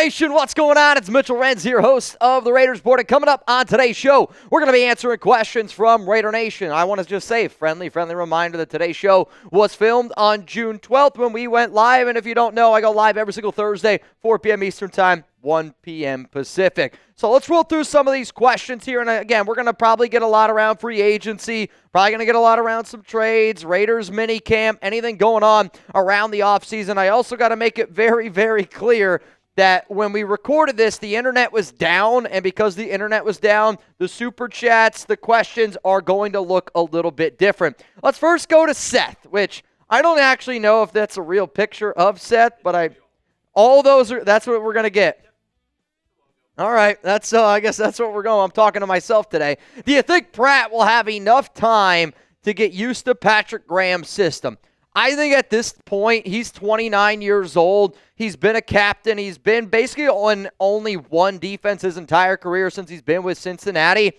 Nation, what's going on? It's Mitchell Renz here, host of the Raiders Board. And coming up on today's show, we're going to be answering questions from Raider Nation. I want to just say, friendly reminder that today's show was filmed on June 12th when we went live. And if you don't know, I go live every single Thursday, 4 p.m. Eastern Time, 1 p.m. Pacific. So let's roll through some of these questions here. And again, we're going to probably get a lot around free agency, probably going to get a lot around some trades, Raiders minicamp, anything going on around the offseason. I also got to make it very, very clear that when we recorded this, the internet was down, and because the internet was down, the super chats, the questions are going to look a little bit different. Let's first go to Seth, which I don't actually know if that's a real picture of Seth, but that's what we're going to get. All right, I guess that's what we're going. I'm talking to myself today. Do you think Pratt will have enough time to get used to Patrick Graham's system? I think at this point, he's 29 years old. He's been a captain. He's been basically on only one defense his entire career since he's been with Cincinnati.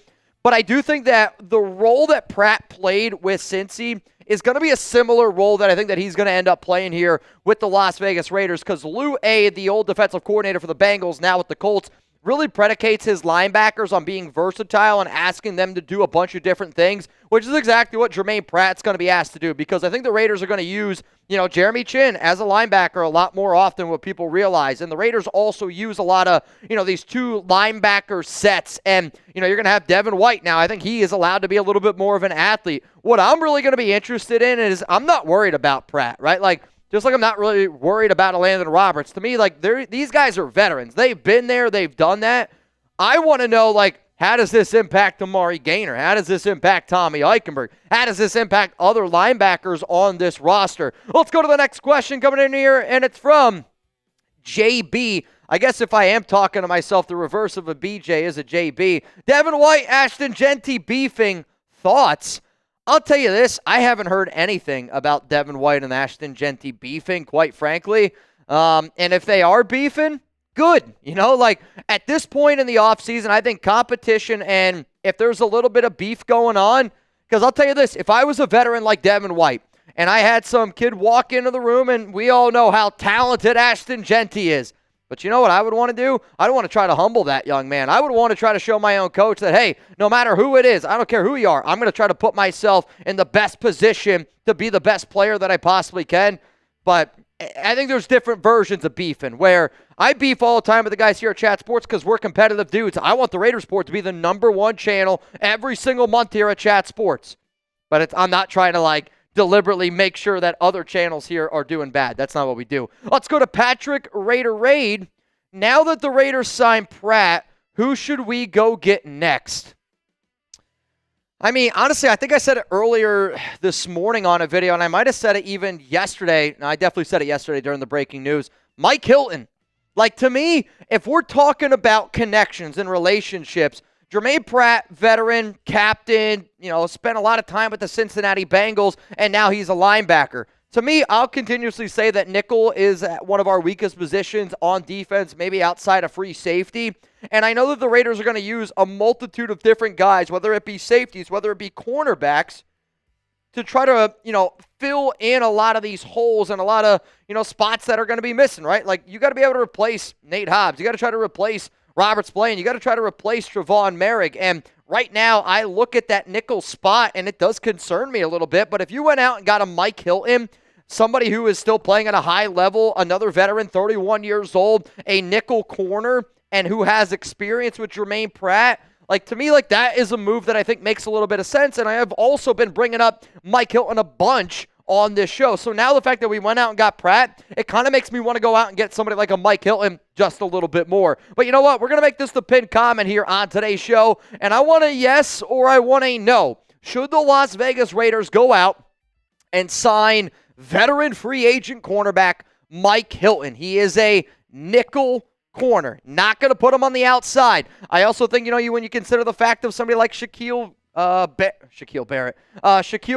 But I do think that the role that Pratt played with Cincy is going to be a similar role that I think that he's going to end up playing here with the Las Vegas Raiders, because Lou A., the old defensive coordinator for the Bengals, now with the Colts, really predicates his linebackers on being versatile and asking them to do a bunch of different things, which is exactly what Germaine Pratt's going to be asked to do, because I think the Raiders are going to use, Jeremy Chin as a linebacker a lot more often than what people realize. And the Raiders also use a lot of, these two linebacker sets. And, you're going to have Devin White now. I think he is allowed to be a little bit more of an athlete. What I'm really going to be interested in is I'm not worried about Pratt, right? Just like I'm not really worried about Landon Roberts. To me, these guys are veterans. They've been there. They've done that. I want to know, how does this impact Amari Gaynor? How does this impact Tommy Eichenberg? How does this impact other linebackers on this roster? Let's go to the next question coming in here, and it's from JB. I guess if I am talking to myself, the reverse of a BJ is a JB. Devin White, Ashton, Genty beefing. Thoughts? I'll tell you this, I haven't heard anything about Devin White and Ashton Genty beefing, quite frankly. And if they are beefing, good. At this point in the offseason, I think competition, and if there's a little bit of beef going on, because I'll tell you this, if I was a veteran like Devin White, and I had some kid walk into the room, and we all know how talented Ashton Genty is, but you know what I would want to do? I don't want to try to humble that young man. I would want to try to show my own coach that, hey, no matter who it is, I don't care who you are, I'm going to try to put myself in the best position to be the best player that I possibly can. But I think there's different versions of beefing, where I beef all the time with the guys here at Chat Sports because we're competitive dudes. I want the Raiders Report to be the #1 channel every single month here at Chat Sports. But I'm not trying to, deliberately make sure that other channels here are doing bad. That's not what we do. Let's go to Patrick Raider Raid. Now that the Raiders signed Pratt, who should we go get next? I mean, honestly, I think I said it earlier this morning on a video, and I might have said it even yesterday. I definitely said it yesterday during the breaking news. Mike Hilton. To me, if we're talking about connections and relationships, Germaine Pratt, veteran, captain, spent a lot of time with the Cincinnati Bengals, and now he's a linebacker. To me, I'll continuously say that nickel is one of our weakest positions on defense, maybe outside of free safety. And I know that the Raiders are going to use a multitude of different guys, whether it be safeties, whether it be cornerbacks, to try to, fill in a lot of these holes and a lot of, spots that are going to be missing, right? You got to be able to replace Nate Hobbs. You got to try to replace Roberts Blaine. You got to try to replace Trevon Merrick. And right now, I look at that nickel spot, and it does concern me a little bit. But if you went out and got a Mike Hilton, somebody who is still playing at a high level, another veteran, 31 years old, a nickel corner, and who has experience with Germaine Pratt, to me, that is a move that I think makes a little bit of sense. And I have also been bringing up Mike Hilton a bunch on this show. So now the fact that we went out and got Pratt, it kind of makes me want to go out and get somebody like a Mike Hilton just a little bit more. But you know what? We're going to make this the pinned comment here on today's show. And I want a yes or I want a no. Should the Las Vegas Raiders go out and sign veteran free agent cornerback Mike Hilton? He is a nickel corner. Not going to put him on the outside. I also think, when you consider the fact of somebody like Shaquill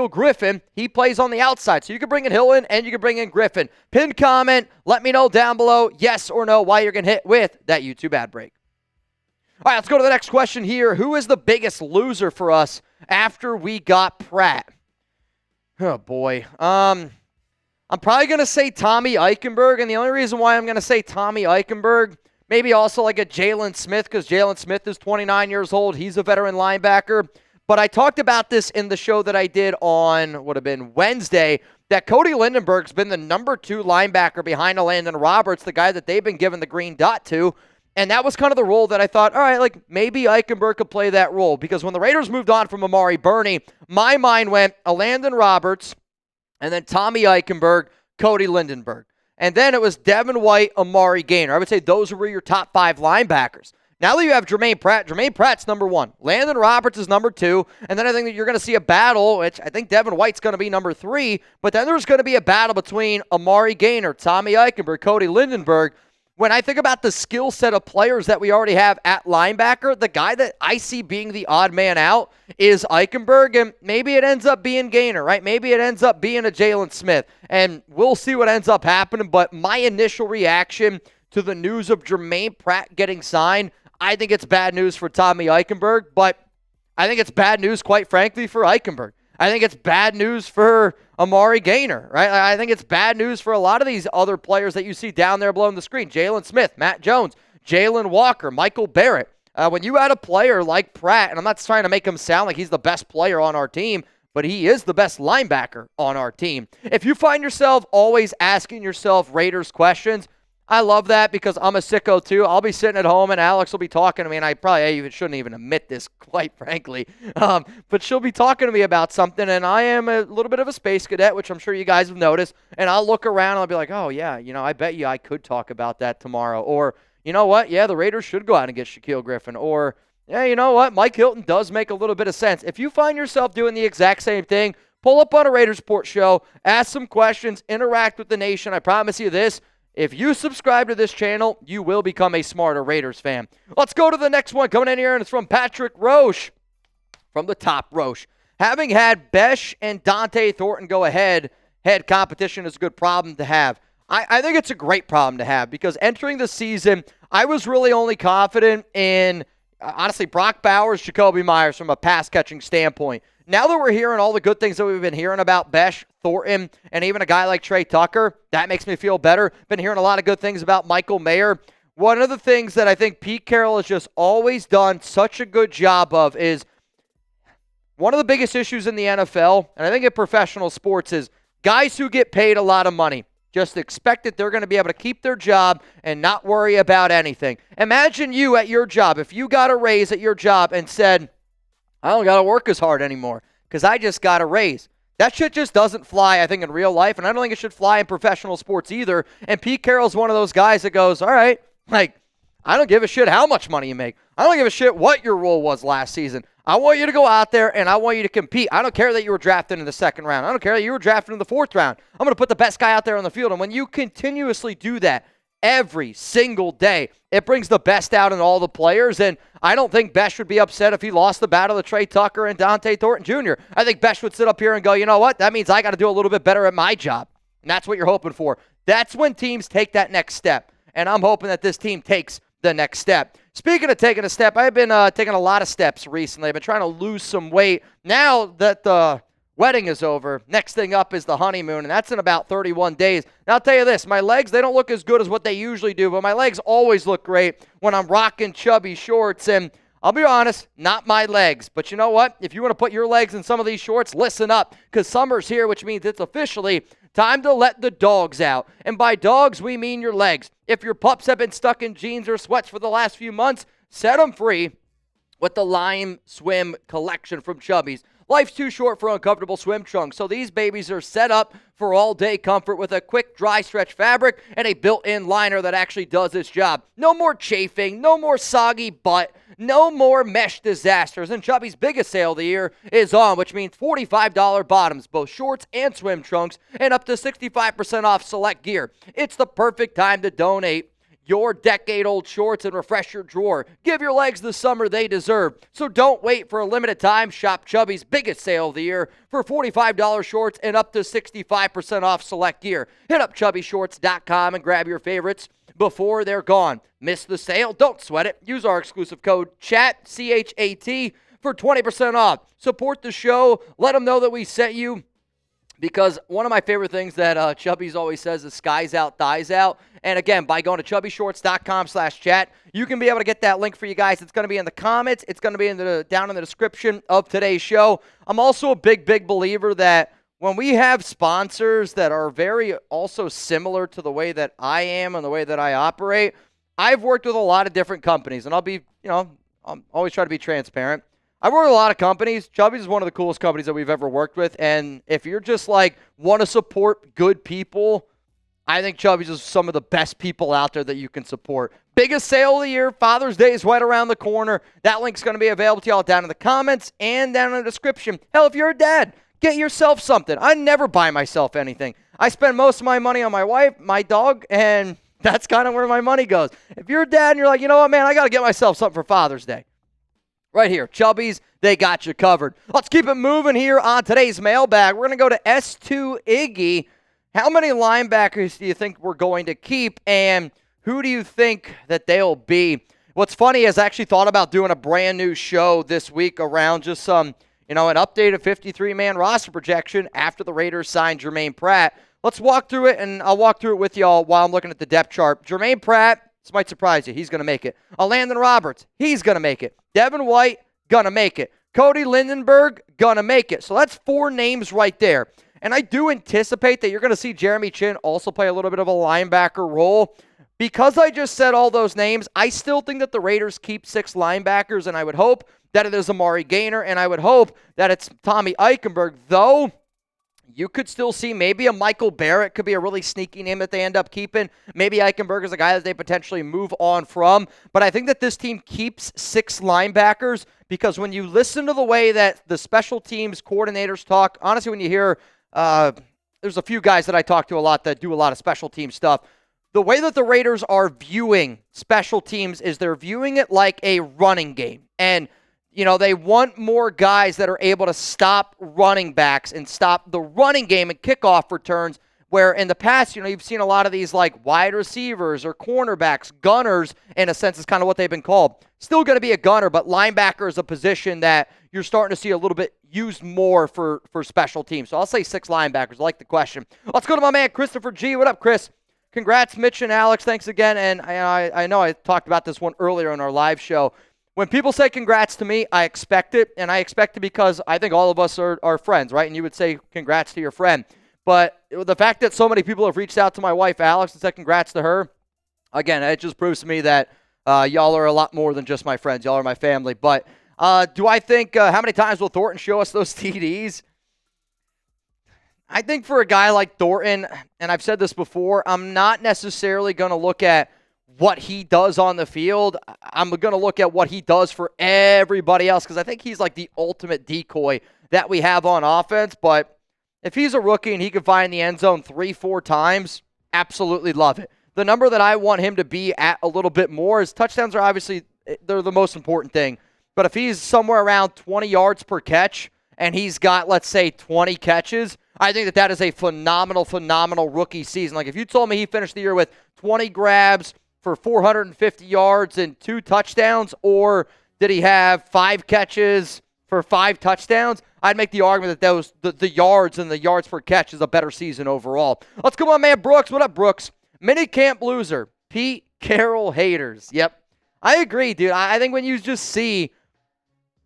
Griffin, he plays on the outside. So you can bring in Hilton and you can bring in Griffin. Pin comment. Let me know down below, yes or no, why you're going to hit with that YouTube ad break. All right, let's go to the next question here. Who is the biggest loser for us after we got Pratt? Oh, boy. I'm probably going to say Tommy Eichenberg, and the only reason why I'm going to say Tommy Eichenberg, Maybe also like a Jalen Smith, because Jalen Smith is 29 years old. He's a veteran linebacker. But I talked about this in the show that I did on, would have been Wednesday, that Cody Lindenberg's been the number 2 linebacker behind Landon Roberts, the guy that they've been given the green dot to. And that was kind of the role that I thought, all right, like maybe Eichenberg could play that role. Because when the Raiders moved on from Amari Burney, my mind went Landon Roberts, and then Tommy Eichenberg, Cody Lindenberg. And then it was Devin White, Amari Gaynor. I would say those were your top 5 linebackers. Now that you have Germaine Pratt's number 1. Landon Roberts is number 2. And then I think that you're going to see a battle, which I think Devin White's going to be number 3. But then there's going to be a battle between Amari Gaynor, Tommy Eichenberg, Cody Lindenberg. When I think about the skill set of players that we already have at linebacker, the guy that I see being the odd man out is Eichenberg, and maybe it ends up being Gaynor, right? Maybe it ends up being a Jalen Smith, and we'll see what ends up happening, but my initial reaction to the news of Germaine Pratt getting signed, I think it's bad news for Tommy Eichenberg, but I think it's bad news, quite frankly, for Eichenberg. I think it's bad news for Amari Gaynor, right? I think it's bad news for a lot of these other players that you see down there below the screen. Jalen Smith, Matt Jones, Jalen Walker, Michael Barrett. When you add a player like Pratt, and I'm not trying to make him sound like he's the best player on our team, but he is the best linebacker on our team. If you find yourself always asking yourself Raiders questions, I love that because I'm a sicko too. I'll be sitting at home and Alex will be talking to me, and I probably shouldn't even admit this, quite frankly. But she'll be talking to me about something, and I am a little bit of a space cadet, which I'm sure you guys have noticed. And I'll look around and I'll be like, oh, yeah, I bet you I could talk about that tomorrow. Or, you know what? Yeah, the Raiders should go out and get Shaquill Griffin. Or, yeah, you know what? Mike Hilton does make a little bit of sense. If you find yourself doing the exact same thing, pull up on a Raiders Report show, ask some questions, interact with the nation. I promise you this. If you subscribe to this channel, you will become a smarter Raiders fan. Let's go to the next one. Coming in here, and it's from Patrick Roche. From the top, Roche. Having had Besh and Dante Thornton go head competition is a good problem to have. I think it's a great problem to have because entering the season, I was really only confident in, honestly, Brock Bowers, Jacoby Myers from a pass-catching standpoint. Now that we're hearing all the good things that we've been hearing about Besh, Thornton, and even a guy like Trey Tucker, that makes me feel better. Been hearing a lot of good things about Michael Mayer. One of the things that I think Pete Carroll has just always done such a good job of is one of the biggest issues in the NFL, and I think in professional sports, is guys who get paid a lot of money just expect that they're going to be able to keep their job and not worry about anything. Imagine you at your job. If you got a raise at your job and said, I don't got to work as hard anymore because I just got a raise. That shit just doesn't fly, I think, in real life, and I don't think it should fly in professional sports either. And Pete Carroll's one of those guys that goes, all right, like, I don't give a shit how much money you make. I don't give a shit what your role was last season. I want you to go out there, and I want you to compete. I don't care that you were drafted in the second round. I don't care that you were drafted in the fourth round. I'm going to put the best guy out there on the field, and when you continuously do that, every single day, it brings the best out in all the players, and I don't think Besh would be upset if he lost the battle to Trey Tucker and Dante Thornton Jr. I think Besh would sit up here and go, you know what? That means I got to do a little bit better at my job, and that's what you're hoping for. That's when teams take that next step, and I'm hoping that this team takes the next step. Speaking of taking a step, I've been taking a lot of steps recently. I've been trying to lose some weight. Now that the wedding is over, next thing up is the honeymoon, and that's in about 31 days. Now, I'll tell you this, my legs, they don't look as good as what they usually do, but my legs always look great when I'm rocking chubby shorts, and I'll be honest, not my legs. But you know what? If you want to put your legs in some of these shorts, listen up, because summer's here, which means it's officially time to let the dogs out. And by dogs, we mean your legs. If your pups have been stuck in jeans or sweats for the last few months, set them free with the Lime Swim collection from Chubbies. Life's too short for uncomfortable swim trunks, so these babies are set up for all-day comfort with a quick, dry-stretch fabric and a built-in liner that actually does its job. No more chafing, no more soggy butt, no more mesh disasters. And Chubby's biggest sale of the year is on, which means $45 bottoms, both shorts and swim trunks, and up to 65% off select gear. It's the perfect time to donate your decade-old shorts and refresh your drawer. Give your legs the summer they deserve. So don't wait for a limited time. Shop Chubby's biggest sale of the year for $45 shorts and up to 65% off select gear. Hit up chubbyshorts.com and grab your favorites before they're gone. Miss the sale? Don't sweat it. Use our exclusive code CHAT, C-H-A-T, for 20% off. Support the show. Let them know that we sent you. because one of my favorite things that Chubby's always says is skies out, thighs out. And again, by going to chubbyshorts.com/chat, you can be able to get that link for you guys. It's going to be in the comments. It's going to be down in the description of today's show. I'm also a big believer that when we have sponsors that are very also similar to the way that I am and the way that I operate, I've worked with a lot of different companies, and I'm always try to be transparent. I work with a lot of companies. Chubby's is one of the coolest companies that we've ever worked with. And if you're just like want to support good people, I think Chubby's is some of the best people out there that you can support. Biggest sale of the year. Father's Day is right around the corner. That link's going to be available to y'all down in the comments and down in the description. Hell, if you're a dad, get yourself something. I never buy myself anything. I spend most of my money on my wife, my dog, and that's kind of where my money goes. If you're a dad and you're like, you know what, man, I got to get myself something for Father's Day. Right here, Chubby's, they got you covered. Let's keep it moving here on today's mailbag. We're going to go to S2 Iggy. How many linebackers do you think we're going to keep, and who do you think that they'll be? What's funny is I actually thought about doing a brand new show this week around just an updated 53-man roster projection after the Raiders signed Germaine Pratt. Let's walk through it, and I'll walk through it with y'all while I'm looking at the depth chart. Germaine Pratt, this might surprise you. He's going to make it. Landon Roberts, he's going to make it. Devin White, going to make it. Cody Lindenberg, going to make it. So that's 4 names right there. And I do anticipate that you're going to see Jeremy Chin also play a little bit of a linebacker role. Because I just said all those names, I still think that the Raiders keep 6 linebackers, and I would hope that it is Amari Gaynor, and I would hope that it's Tommy Eichenberg, though you could still see maybe a Michael Barrett could be a really sneaky name that they end up keeping. Maybe Eichenberg is a guy that they potentially move on from. But I think that this team keeps 6 linebackers because when you listen to the way that the special teams coordinators talk, honestly, when you hear there's a few guys that I talk to a lot that do a lot of special team stuff. The way that the Raiders are viewing special teams is they're viewing it like a running game. And they want more guys that are able to stop running backs and stop the running game and kickoff returns, where in the past, you've seen a lot of these like wide receivers or cornerbacks, gunners, in a sense is kind of what they've been called. Still going to be a gunner, but linebacker is a position that you're starting to see a little bit used more for special teams. So I'll say 6 linebackers. I like the question. Let's go to my man, Christopher G. What up, Chris? Congrats, Mitch and Alex. Thanks again. And I know I talked about this one earlier in our live show. When people say congrats to me, I expect it, and I expect it because I think all of us are friends, right? And you would say congrats to your friend. But the fact that so many people have reached out to my wife, Alex, and said congrats to her, again, it just proves to me that y'all are a lot more than just my friends. Y'all are my family. But do I think how many times will Thornton show us those TDs? I think for a guy like Thornton, and I've said this before, I'm not necessarily going to look at what he does on the field. I'm going to look at what he does for everybody else because I think he's like the ultimate decoy that we have on offense. But if he's a rookie and he can find the end zone 3-4 times, absolutely love it. The number that I want him to be at a little bit more is touchdowns are obviously, they're the most important thing. But if he's somewhere around 20 yards per catch and he's got, let's say, 20 catches, I think that is a phenomenal rookie season. Like if you told me he finished the year with 20 grabs for 450 yards and 2 touchdowns, or did he have 5 catches for 5 touchdowns? I'd make the argument that the yards and the yards per catch is a better season overall. Let's go on, man. Brooks. What up, Brooks? Minicamp loser. Pete Carroll haters. Yep. I agree, dude. I think when you just see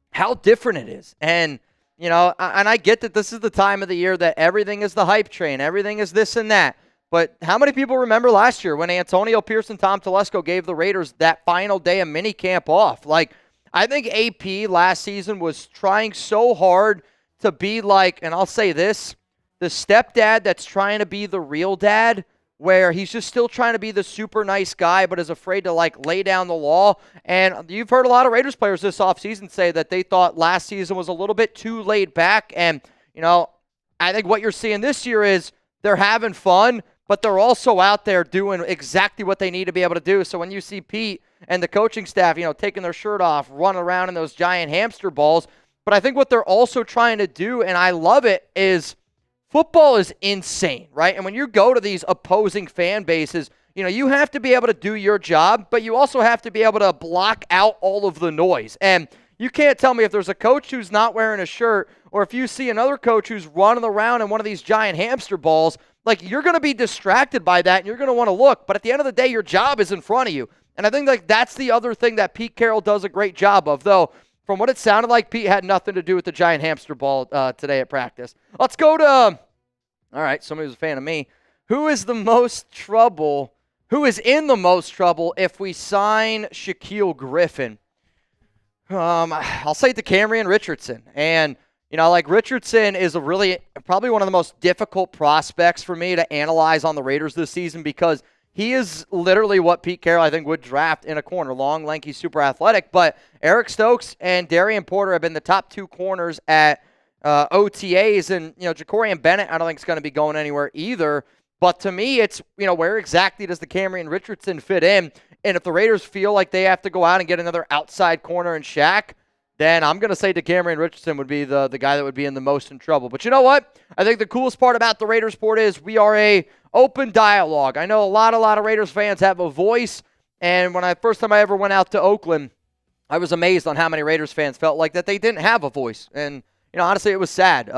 how different it is, and and I get that this is the time of the year that everything is the hype train, everything is this and that. But how many people remember last year when Antonio Pierce and Tom Telesco gave the Raiders that final day of minicamp off? Like, I think AP last season was trying so hard to be like, and I'll say this, the stepdad that's trying to be the real dad, where he's just still trying to be the super nice guy but is afraid to, like, lay down the law. And you've heard a lot of Raiders players this offseason say that they thought last season was a little bit too laid back. And, I think what you're seeing this year is they're having fun, but they're also out there doing exactly what they need to be able to do. So when you see Pete and the coaching staff, taking their shirt off, running around in those giant hamster balls, but I think what they're also trying to do, and I love it, is football is insane, right? And when you go to these opposing fan bases, you have to be able to do your job, but you also have to be able to block out all of the noise. And you can't tell me if there's a coach who's not wearing a shirt or if you see another coach who's running around in one of these giant hamster balls, like you're going to be distracted by that and you're going to want to look. But at the end of the day, your job is in front of you. And I think like that's the other thing that Pete Carroll does a great job of, though. From what it sounded like, Pete had nothing to do with the giant hamster ball today at practice. Let's go to, all right, somebody who's a fan of me. Who is in the most trouble if we sign Shaquill Griffin? I'll say DeCamerion Richardson. And, like Richardson is probably one of the most difficult prospects for me to analyze on the Raiders this season because he is literally what Pete Carroll, I think, would draft in a corner. Long, lanky, super athletic. But Eric Stokes and Darian Porter have been the top two corners at OTAs. And, Jacorian Bennett, I don't think is going to be going anywhere either. But to me, it's, where exactly does DeCamerion Richardson fit in? And if the Raiders feel like they have to go out and get another outside corner in Shaq, then I'm going to say DeCamerion Richardson would be the guy that would be in the most in trouble. But you know what? I think the coolest part about the Raiders Sport is we are a open dialogue. I know a lot of Raiders fans have a voice, and first time I ever went out to Oakland, I was amazed on how many Raiders fans felt like that they didn't have a voice. And, honestly, it was sad.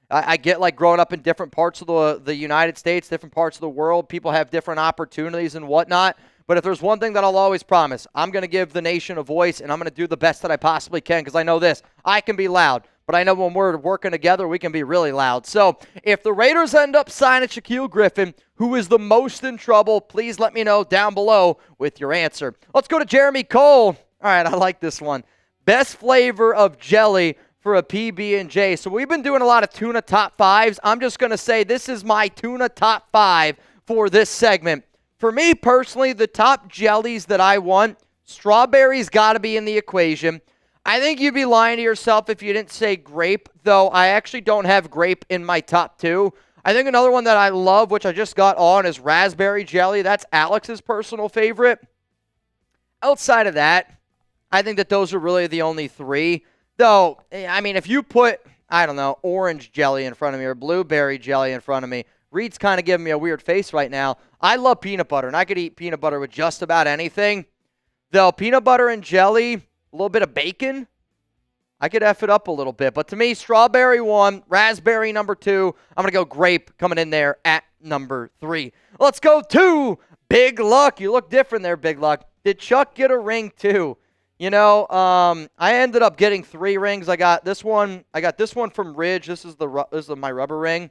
I get like growing up in different parts of the United States, different parts of the world, people have different opportunities and whatnot. But if there's one thing that I'll always promise, I'm going to give the nation a voice, and I'm going to do the best that I possibly can because I know this. I can be loud, but I know when we're working together, we can be really loud. So if the Raiders end up signing Shaquill Griffin, who is the most in trouble, please let me know down below with your answer. Let's go to Jeremy Cole. All right, I like this one. Best flavor of jelly for a PB&J. So we've been doing a lot of tuna top fives. I'm just going to say this is my tuna top five for this segment. For me personally, the top jellies that I want, strawberries got to be in the equation. I think you'd be lying to yourself if you didn't say grape, though I actually don't have grape in my top two. I think another one that I love, which I just got on, is raspberry jelly. That's Alex's personal favorite. Outside of that, I think that those are really the only three. Though, I mean, if you put, I don't know, orange jelly in front of me or blueberry jelly in front of me, Reed's kind of giving me a weird face right now. I love peanut butter, and I could eat peanut butter with just about anything. Though, peanut butter and jelly, a little bit of bacon, I could F it up a little bit. But to me, strawberry 1, raspberry number 2. I'm going to go grape coming in there at number 3. Let's go to Big Luck. You look different there, Big Luck. Did Chuck get a ring too? I ended up getting 3 rings. I got this one from Ridge. This is my rubber ring.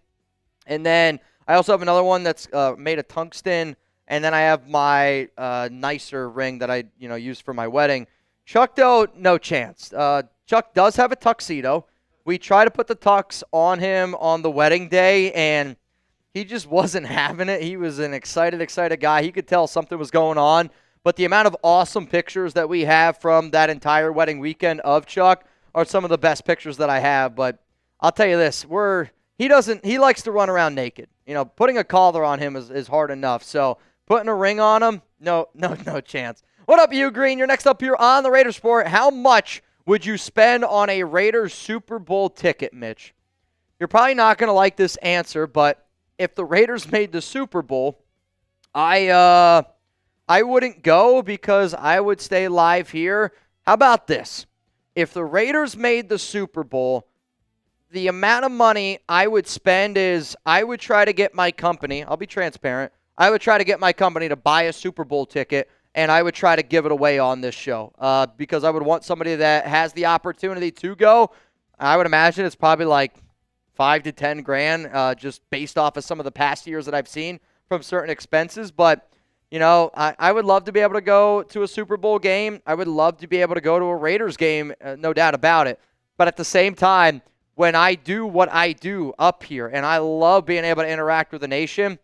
And then I also have another one that's made of tungsten. And then I have my nicer ring that I used for my wedding. Chuck, though, no chance. Chuck does have a tuxedo. We tried to put the tux on him on the wedding day, and he just wasn't having it. He was an excited guy. He could tell something was going on. But the amount of awesome pictures that we have from that entire wedding weekend of Chuck are some of the best pictures that I have. But I'll tell you this, he likes to run around naked. Putting a collar on him is hard enough. So putting a ring on him, no chance. What up, you Green? You're next up here on the Raiders Sport. How much would you spend on a Raiders Super Bowl ticket, Mitch? You're probably not going to like this answer, but if the Raiders made the Super Bowl, I wouldn't go because I would stay live here. How about this? If the Raiders made the Super Bowl, the amount of money I would spend is I would try to get my company, I'll be transparent, I would try to get my company to buy a Super Bowl ticket, and I would try to give it away on this show because I would want somebody that has the opportunity to go. I would imagine it's probably like $5 to $10 grand just based off of some of the past years that I've seen from certain expenses, but I would love to be able to go to a Super Bowl game. I would love to be able to go to a Raiders game, no doubt about it. But at the same time, when I do what I do up here, and I love being able to interact with the nation,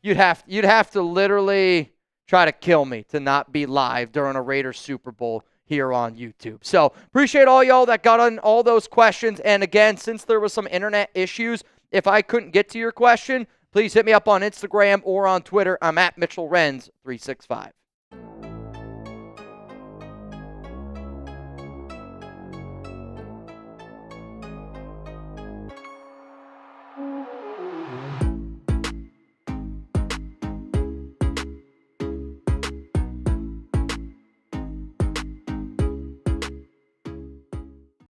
you'd have to literally try to kill me to not be live during a Raiders Super Bowl here on YouTube. So appreciate all y'all that got on all those questions. And again, since there was some internet issues, if I couldn't get to your question, please hit me up on Instagram or on Twitter. I'm at Mitchell Renz 365.